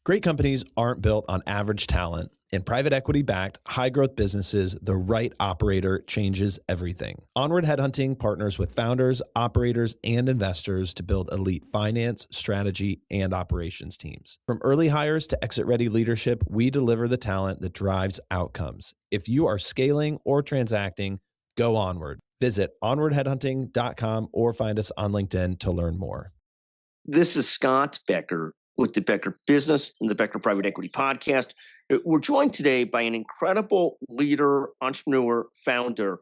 Great companies aren't built on average talent. In private equity backed, high growth businesses, the right operator changes everything. Onward Headhunting partners with founders, operators, and investors to build elite finance, strategy, and operations teams. From early hires to exit ready leadership, we deliver the talent that drives outcomes. If you are scaling or transacting, go onward. Visit onwardheadhunting.com or find us on LinkedIn to learn more. This is Scott Becker with the Becker Business and the Becker Private Equity Podcast. We're joined today by an incredible leader, entrepreneur, founder,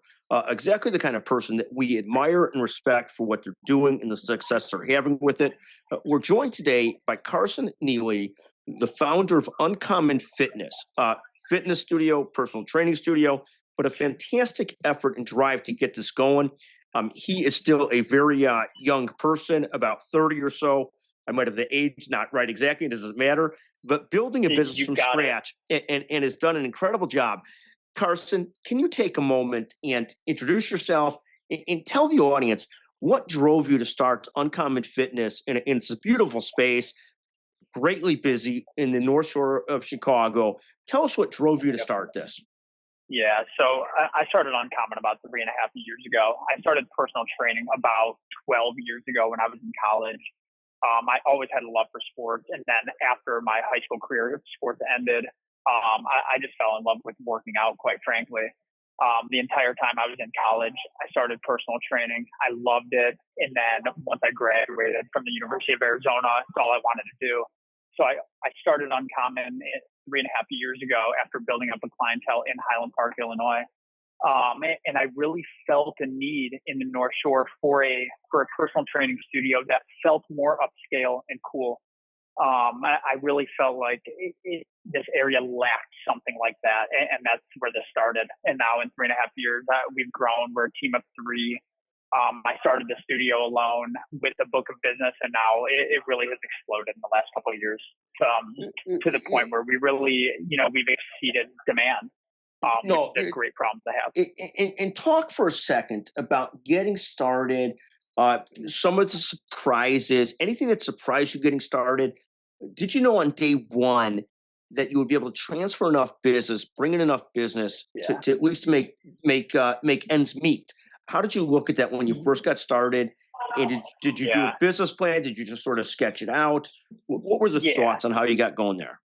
exactly the kind of person that we admire and respect for what they're doing and the success they're having with it. We're joined today by Carson Neely, the founder of Uncommon Fitness, fitness studio, personal training studio, but a fantastic effort and drive to get this going. He is still a very young person, about 30 or so. I might have the age not right exactly, it doesn't matter, but building a business from scratch and has done an incredible job. Carson, can you take a moment and introduce yourself and tell the audience what drove you to start Uncommon Fitness? And it's a beautiful space, greatly busy in the North Shore of Chicago. Tell us what drove you to start this. Yeah, so I started Uncommon about 3.5 years ago. I started personal training about 12 years ago when I was in college. I always had a love for sports. And then after my high school career, sports ended. I just fell in love with working out, quite frankly. The entire time I was in college, I started personal training. I loved it. And then once I graduated from the University of Arizona, it's all I wanted to do. So I started Uncommon 3.5 years ago after building up a clientele in Highland Park, Illinois. And I really felt a need in the North Shore for a personal training studio that felt more upscale and cool. I really felt like this area lacked something like that. And that's where this started. And now in 3.5 years, we've grown. We're a team of 3. I started the studio alone with the book of business, and now it really has exploded in the last couple of years to the point where we really, we've exceeded demand. Which is a great problem to have. And talk for a second about getting started, some of the surprises, anything that surprised you getting started. Did you know on day one that you would be able to transfer enough business, bring in enough business to at least make ends meet? How did you look at that when you first got started? And did you do a business plan? Did you just sort of sketch it out? What were the thoughts on how you got going there?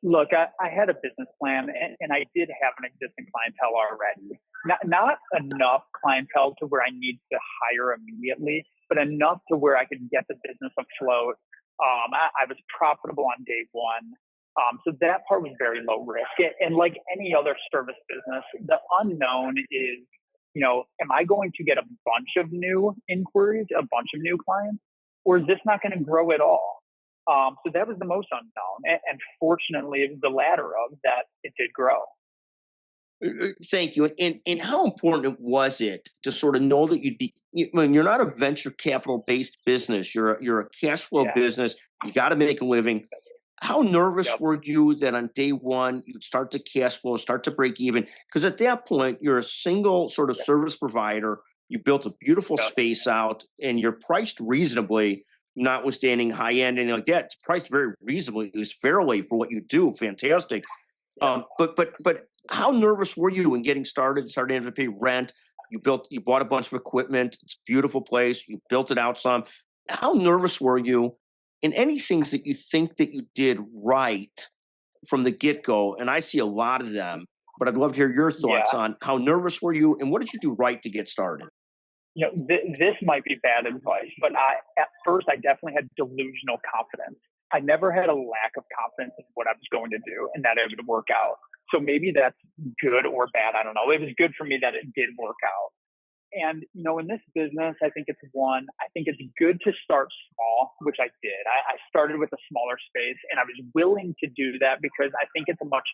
Look, I had a business plan, and I did have an existing clientele already. Not enough clientele to where I need to hire immediately, but enough to where I could get the business afloat. I was profitable on day one. So that part was very low risk. And like any other service business, the unknown is, am I going to get a bunch of new inquiries, a bunch of new clients, or is this not going to grow at all? So that was the most unknown. And fortunately, it was the latter of that it did grow. Thank you. And how important was it to sort of know that you're not a venture capital based business, you're a cash flow business, you got to make a living. How nervous were you that on day one, you'd start to cash flow, start to break even? Because at that point, you're a single sort of service provider. You built a beautiful space out and you're priced reasonably, notwithstanding high end, anything like that. It's priced very reasonably, at least fairly for what you do. Fantastic. But how nervous were you in getting started, starting to pay rent? You bought a bunch of equipment. It's a beautiful place. You built it out some. How nervous were you? And any things that you think that you did right from the get-go, and I see a lot of them, but I'd love to hear your thoughts on how nervous were you and what did you do right to get started? This might be bad advice, but at first I definitely had delusional confidence. I never had a lack of confidence in what I was going to do and that it would work out. So maybe that's good or bad. I don't know. It was good for me that it did work out. And, in this business, I think it's good to start small, which I did. I started with a smaller space and I was willing to do that because I think it's a much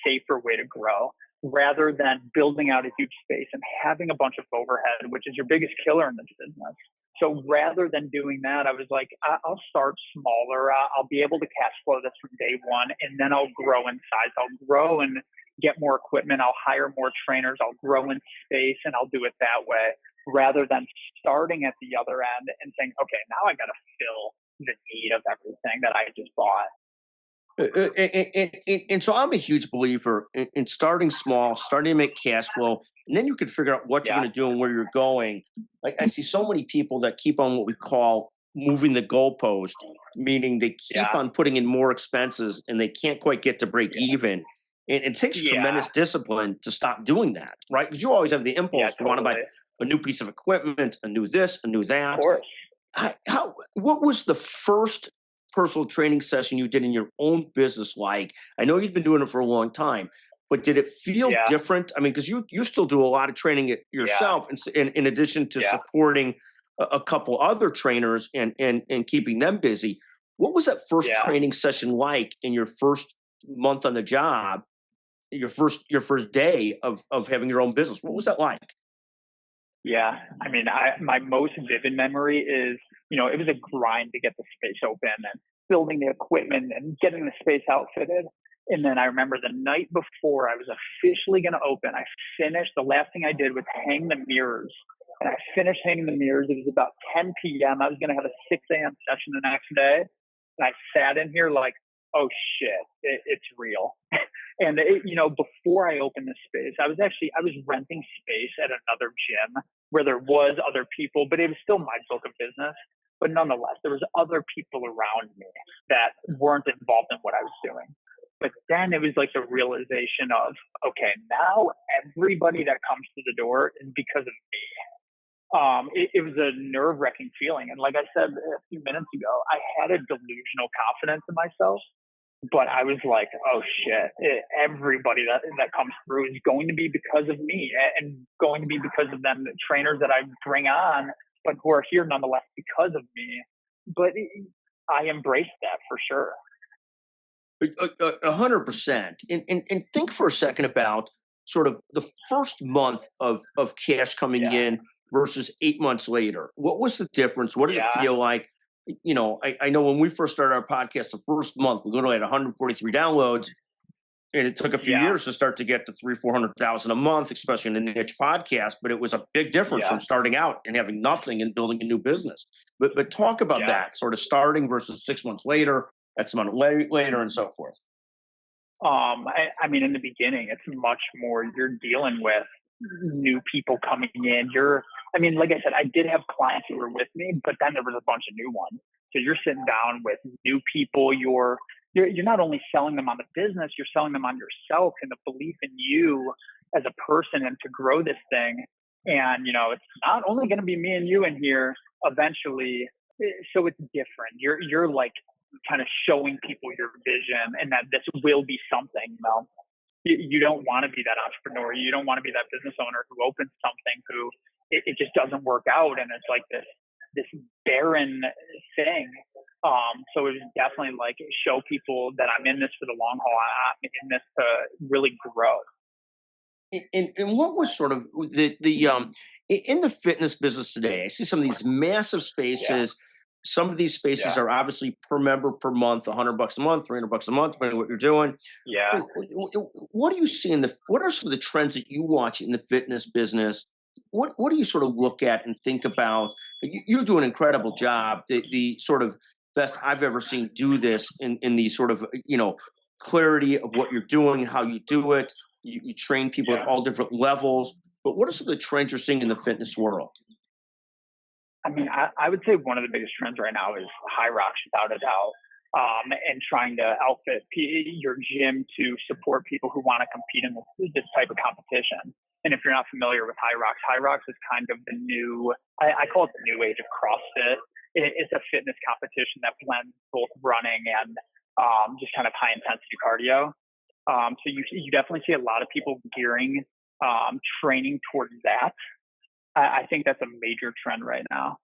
safer way to grow rather than building out a huge space and having a bunch of overhead, which is your biggest killer in this business. So rather than doing that, I was like, I'll start smaller. I'll be able to cash flow this from day one, and then I'll grow in size. I'll grow and get more equipment. I'll hire more trainers. I'll grow in space, and I'll do it that way rather than starting at the other end and saying, okay, now I got to fill the need of everything that I just bought. And so I'm a huge believer in starting small, starting to make cash flow, and then you can figure out what you're Yeah. going to do and where you're going. Like I see so many people that keep on what we call moving the goalpost, meaning they keep Yeah. on putting in more expenses and they can't quite get to break Yeah. even. And it takes Yeah. tremendous discipline to stop doing that, right? Because you always have the Yeah. impulse to want to buy Totally. a new piece of equipment, a new this, a new Of that. course. What was the first personal training session you did in your own business like? I know you've been doing it for a long time, but did it feel Yeah. different? I mean, because you still do a lot of training it Yeah. yourself, in addition to Yeah. supporting a couple other trainers and keeping them busy. What was that first Yeah. training session like in your first month on the job? Your first day of having your own business. What was that like? Yeah. I mean, my most vivid memory is, it was a grind to get the space open and building the equipment and getting the space outfitted. And then I remember the night before I was officially going to open, the last thing I did was hang the mirrors. And I finished hanging the mirrors. It was about 10 p.m. I was going to have a 6 a.m. session the next day. And I sat in here like, oh shit, it's real. And before I opened the space, I was renting space at another gym where there was other people, but it was still my book of business. But nonetheless, there was other people around me that weren't involved in what I was doing. But then it was like the realization of, okay, now everybody that comes to the door is because of me. It was a nerve-wracking feeling. And like I said a few minutes ago, I had a delusional confidence in myself. But I was like, oh shit, everybody that comes through is going to be because of me and going to be because of them, the trainers that I bring on, but who are here nonetheless because of me. But I embraced that for sure. 100%. And think for a second about sort of the first month of cash coming Yeah. in versus 8 months later. What was the difference? What did it Yeah. feel like? I know when we first started our podcast, the first month we literally had 143 downloads, and it took a few Yeah. years to start to get to 300,000-400,000 a month, especially in a niche podcast. But it was a big difference Yeah. from starting out and having nothing and building a new business. But talk about Yeah. that sort of starting versus 6 months later, X amount later, and so forth. I mean, in the beginning, it's much more, you're dealing with new people coming in. Like I said, I did have clients who were with me, but then there was a bunch of new ones. So you're sitting down with new people. You're not only selling them on the business, you're selling them on yourself and the belief in you as a person and to grow this thing. And, it's not only going to be me and you in here eventually. So it's different. You're like kind of showing people your vision and that this will be something, You don't want to be that entrepreneur. You don't want to be that business owner who opens something who it just doesn't work out. And it's like this barren thing. So it was definitely like show people that I'm in this for the long haul. I'm in this to really grow. And what was sort of the in the fitness business today? I see some of these massive Yeah. spaces. Some of these spaces Yeah. are obviously per member per month, $100 a month, $300 a month, depending on what you're doing. Yeah. What do you see what are some of the trends that you watch in the fitness business? What do you sort of look at and think about? You do an incredible job. The sort of best I've ever seen do this in the sort of clarity of what you're doing, how you do it. You train people at Yeah. all different levels. But what are some of the trends you're seeing in the fitness world? I mean, I would say one of the biggest trends right now is high rocks, without a doubt, and trying to outfit your gym to support people who want to compete in this type of competition. And if you're not familiar with high rocks is kind of the new, I call it the new age of CrossFit. It's a fitness competition that blends both running and just kind of high intensity cardio. So you definitely see a lot of people gearing training towards that. I think that's a major trend right now.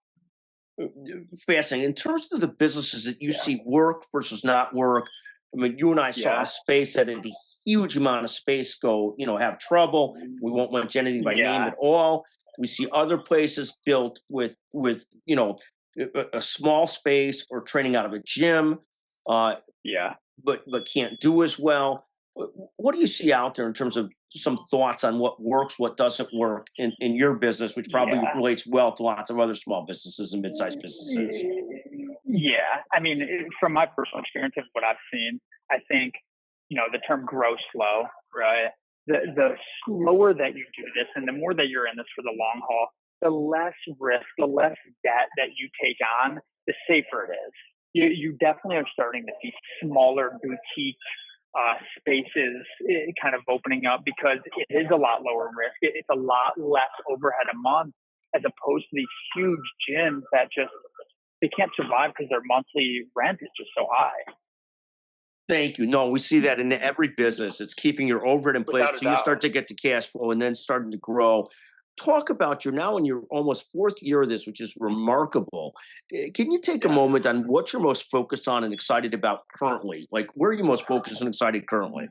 Fascinating. In terms of the businesses that you Yeah. see work versus not work, I mean, you and I saw Yeah. a space that had a huge amount of space go, have trouble. We won't mention anything by name Yeah. at all. We see other places built with a small space or training out of a gym, Yeah. but can't do as well. What do you see out there in terms of some thoughts on what works, what doesn't work in your business, which probably Yeah. relates well to lots of other small businesses and mid-sized businesses? Yeah. I mean, from my personal experience of what I've seen, I think, the term grow slow, right? The slower that you do this and the more that you're in this for the long haul, the less risk, the less debt that you take on, the safer it is. You definitely are starting to see smaller boutique spaces kind of opening up because it is a lot lower risk. It's a lot less overhead a month as opposed to these huge gyms that just, they can't survive because their monthly rent is just so high. Thank you. No, we see that in every business. It's keeping your overhead in place Without a till you doubt. start to get to cash flow and then starting to grow. Talk about you're now in your almost fourth year of this, which is remarkable. Can you take a Yeah. moment on what you're most focused on and excited about currently? Like, where are you most focused and excited currently?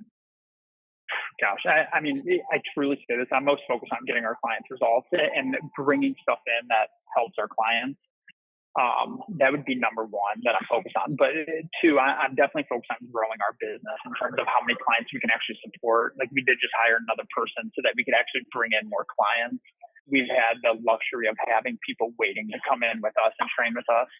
Gosh, I mean, I truly say this. I'm most focused on getting our clients results and bringing stuff in that helps our clients. That would be number one that I'm focused on. But two, I'm definitely focused on growing our business in terms of how many clients we can actually support. Like we did just hire another person so that we could actually bring in more clients. We've had the luxury of having people waiting to come in with us and train with us,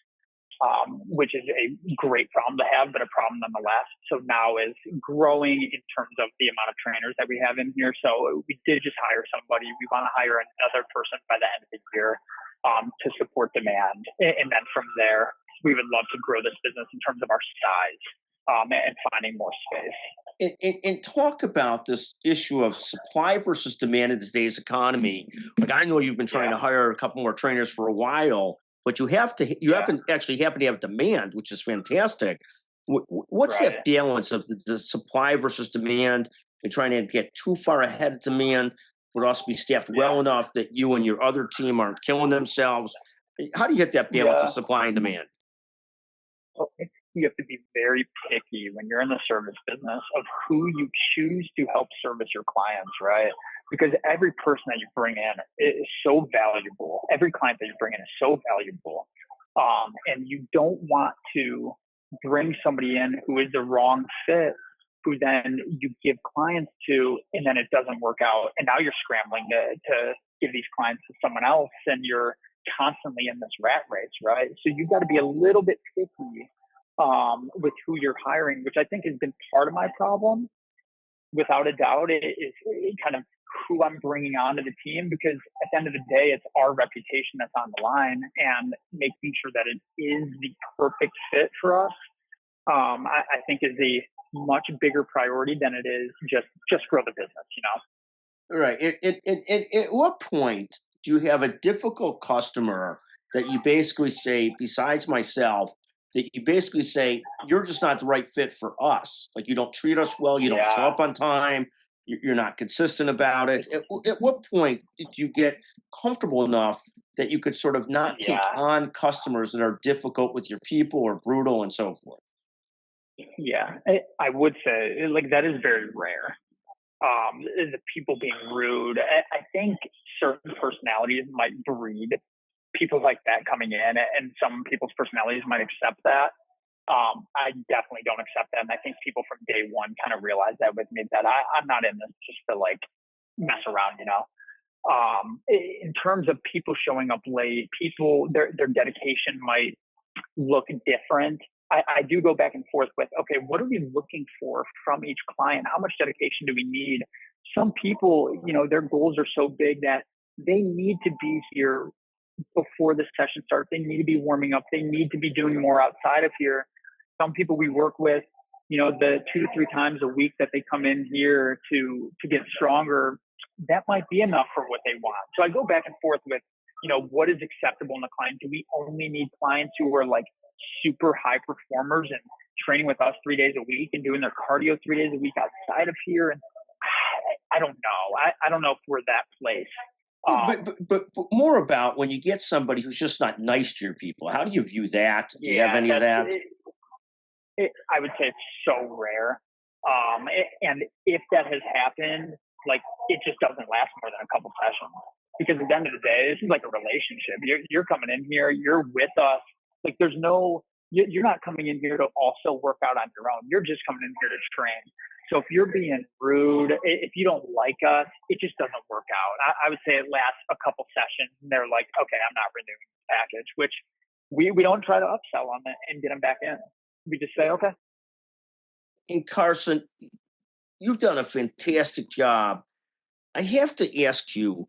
which is a great problem to have, but a problem nonetheless. So now is growing in terms of the amount of trainers that we have in here. So we did just hire somebody. We want to hire another person by the end of the year to support demand. And then from there, we would love to grow this business in terms of our size and finding more space. And talk about this issue of supply versus demand in today's economy. Like I know you've been trying to hire a couple more trainers for a while, but you happen to have demand, which is fantastic. What's Right. that balance of the supply versus demand and trying to get too far ahead of demand, but also be staffed well enough that you and your other team aren't killing themselves? How do you hit that balance of supply and demand? Well, you have to be very picky when you're in the service business of who you choose to help service your clients, right? Because every person that you bring in is so valuable. Every client that you bring in is so valuable. And you don't want to bring somebody in who is the wrong fit, who then you give clients to, and then it doesn't work out. And now you're scrambling to give these clients to someone else, and you're constantly in this rat race, right? So you've got to be a little bit picky with who you're hiring, which I think has been part of my problem. Without a doubt, it is kind of who I'm bringing onto the team, because at the end of the day, it's our reputation that's on the line, and making sure that it is the perfect fit for us, I think is a much bigger priority than it is just grow the business, Right. At what point do you have a difficult customer that you basically say, besides myself, that you basically say, you're just not the right fit for us? Like you don't treat us well, you don't show up on time, you're not consistent about it. At what point did you get comfortable enough that you could sort of not take on customers that are difficult with your people or brutal and so forth? Yeah, I would say like that is very rare. The people being rude. I think certain personalities might breed people like that coming in, and some people's personalities might accept that. I definitely don't accept that, and I think people from day one kind of realized that with me, that I'm not in this just to like mess around, In terms of people showing up late, people their dedication might look different. I do go back and forth with, okay, what are we looking for from each client? How much dedication do we need? Some people, their goals are so big that they need to be here before the session starts. They need to be warming up. They need to be doing more outside of here. Some people we work with, the 2 to 3 times a week that they come in here to get stronger, that might be enough for what they want. So I go back and forth with, what is acceptable in the client? Do we only need clients who are like super high performers and training with us 3 days a week and doing their cardio 3 days a week outside of here? And I don't know. I don't know if we're that place. But more about when you get somebody who's just not nice to your people. How do you view that? Do you have any of that? I would say it's so rare. And if that has happened, like it just doesn't last more than a couple sessions. Because at the end of the day, this is like a relationship. You're coming in here, you're with us. Like you're not coming in here to also work out on your own. You're just coming in here to train. So if you're being rude, if you don't like us, it just doesn't work out. I would say it lasts a couple sessions and they're like, okay, I'm not renewing the package, which we don't try to upsell them and get them back in. We just say, okay. And Carson, you've done a fantastic job. I have to ask you,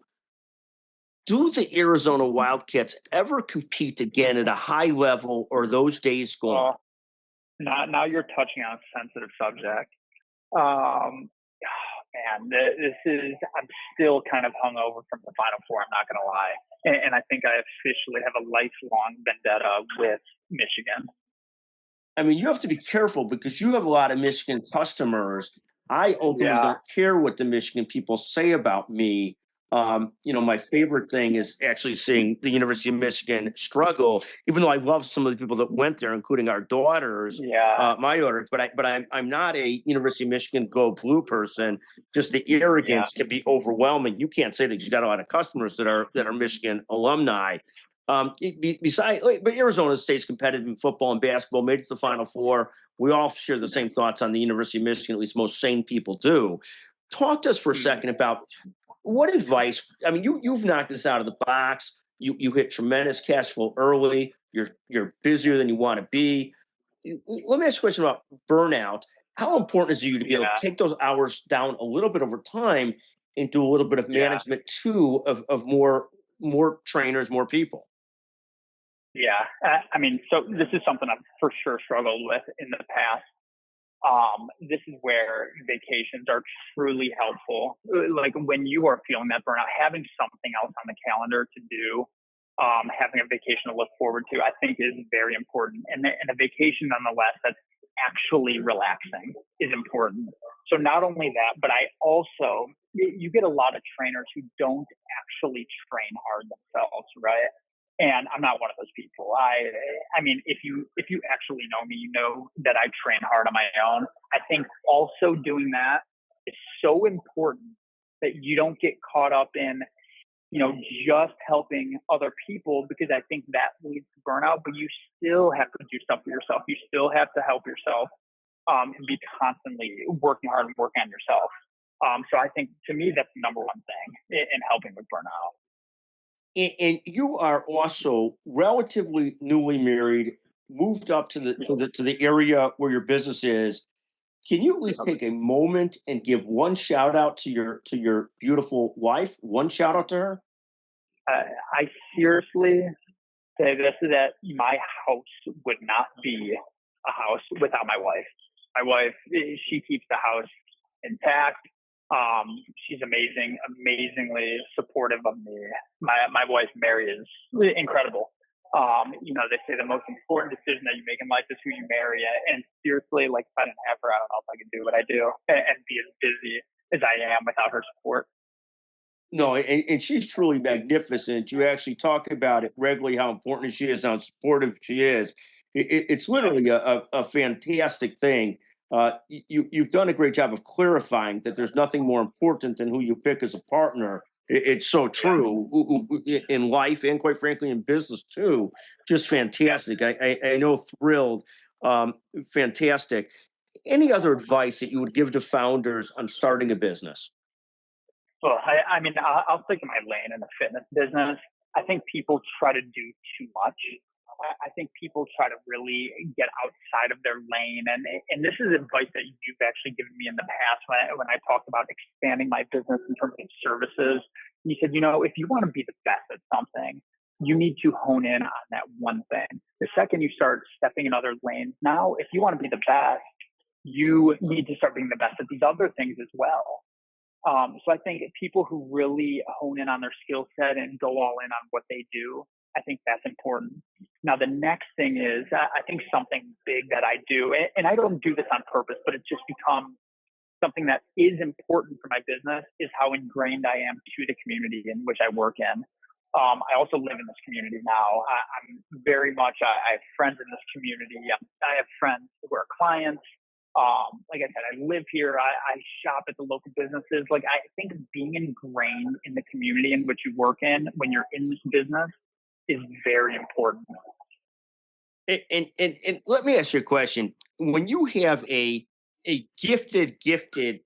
do the Arizona Wildcats ever compete again at a high level, or are those days gone? Now you're touching on a sensitive subject. Um, I'm still kind of hungover from the Final Four. I'm not going to lie. And I think I officially have a lifelong vendetta with Michigan. I mean, you have to be careful because you have a lot of Michigan customers. I ultimately don't care what the Michigan people say about me. My favorite thing is actually seeing the University of Michigan struggle, even though I love some of the people that went there, including our daughters, my daughters. But I'm not a University of Michigan Go Blue person. Just the arrogance can be overwhelming. You can't say that you got a lot of customers that are Michigan alumni. But Arizona stays competitive in football and basketball, made it to the Final Four. We all share the same thoughts on the University of Michigan, at least most sane people do. Talk to us for a second about what advice. I mean, you've knocked this out of the box. You hit tremendous cash flow early. You're busier than you want to be. Let me ask you a question about burnout. How important is it you to be able to take those hours down a little bit over time and do a little bit of management too of more trainers, more people? Yeah. So this is something I've for sure struggled with in the past. This is where vacations are truly helpful. Like when you are feeling that burnout, having something else on the calendar to do, having a vacation to look forward to, I think is very important. And a vacation, nonetheless, that's actually relaxing is important. So not only that, but you get a lot of trainers who don't actually train hard themselves, right? And I'm not one of those people. I mean, if you actually know me, you know that I train hard on my own. I think also doing that is so important that you don't get caught up in, just helping other people, because I think that leads to burnout, but you still have to do stuff for yourself. You still have to help yourself, and be constantly working hard and working on yourself. So I think to me, that's the number one thing in helping with burnout. And you are also relatively newly married, moved up to the area where your business is. Can you at least take a moment and give one shout out to your beautiful wife? One shout out to her. I seriously say this, that my house would not be a house without my wife. My wife, she keeps the house intact. She's amazing, amazingly supportive of me. My wife, Mary, is incredible. They say the most important decision that you make in life is who you marry. And seriously, like if I didn't have her, I don't know if I could do what I do and be as busy as I am without her support. No, and she's truly magnificent. You actually talk about it regularly, how important she is, how supportive she is. It's literally a fantastic thing. You've done a great job of clarifying that there's nothing more important than who you pick as a partner. It's so true in life and quite frankly in business too. Just fantastic. I know, thrilled. Fantastic. Any other advice that you would give to founders on starting a business? Well, I'll stick to my lane in the fitness business. I think people try to do too much. I think people try to really get outside of their lane. And this is advice that you've actually given me in the past when I talked about expanding my business in terms of services. You said, if you want to be the best at something, you need to hone in on that one thing. The second you start stepping in other lanes, now, if you want to be the best, you need to start being the best at these other things as well. So I think people who really hone in on their skill set and go all in on what they do, I think that's important. Now, the next thing is, I think something big that I do, and I don't do this on purpose, but it's just become something that is important for my business, is how ingrained I am to the community in which I work in. I also live in this community now. I'm very much, I have friends in this community. I have friends who are clients. Like I said, I live here. I shop at the local businesses. Like, I think being ingrained in the community in which you work in when you're in this business is very important. And let me ask you a question. When you have a gifted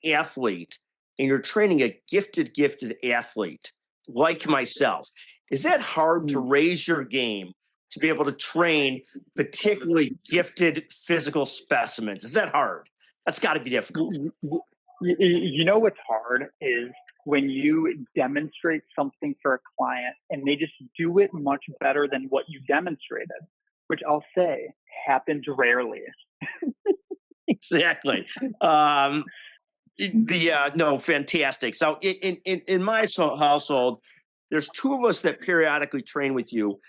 athlete and you're training a gifted athlete like myself, is that hard to raise your game to be able to train particularly gifted physical specimens? Is that hard? That's got to be difficult. You know what's hard is when you demonstrate something for a client and they just do it much better than what you demonstrated, which I'll say happens rarely. Exactly. No, fantastic. So in my household, there's two of us that periodically train with you.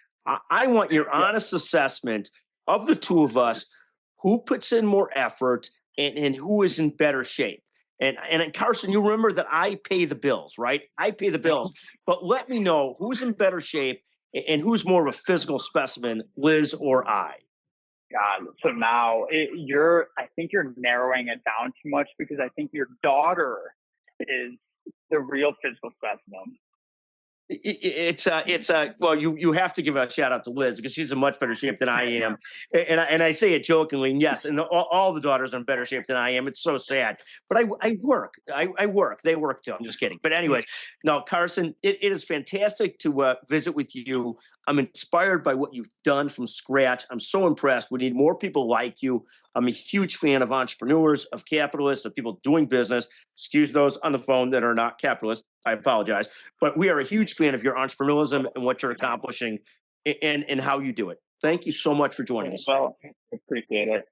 I want your honest assessment of the two of us, who puts in more effort and who is in better shape. And Carson, you remember that I pay the bills, right? I pay the bills, but let me know who's in better shape and who's more of a physical specimen, Liz or I. God, so now I think you're narrowing it down too much, because I think your daughter is the real physical specimen. Well, you have to give a shout out to Liz, because she's in much better shape than I am. And I say it jokingly, and yes, and all the daughters are in better shape than I am. It's so sad, but I work. I work. They work too. I'm just kidding. But anyways, no, Carson, it is fantastic to visit with you. I'm inspired by what you've done from scratch. I'm so impressed. We need more people like you. I'm a huge fan of entrepreneurs, of capitalists, of people doing business. Excuse those on the phone that are not capitalists. I apologize. But we are a huge fan of your entrepreneurialism and what you're accomplishing and how you do it. Thank you so much for joining us. Well, appreciate it.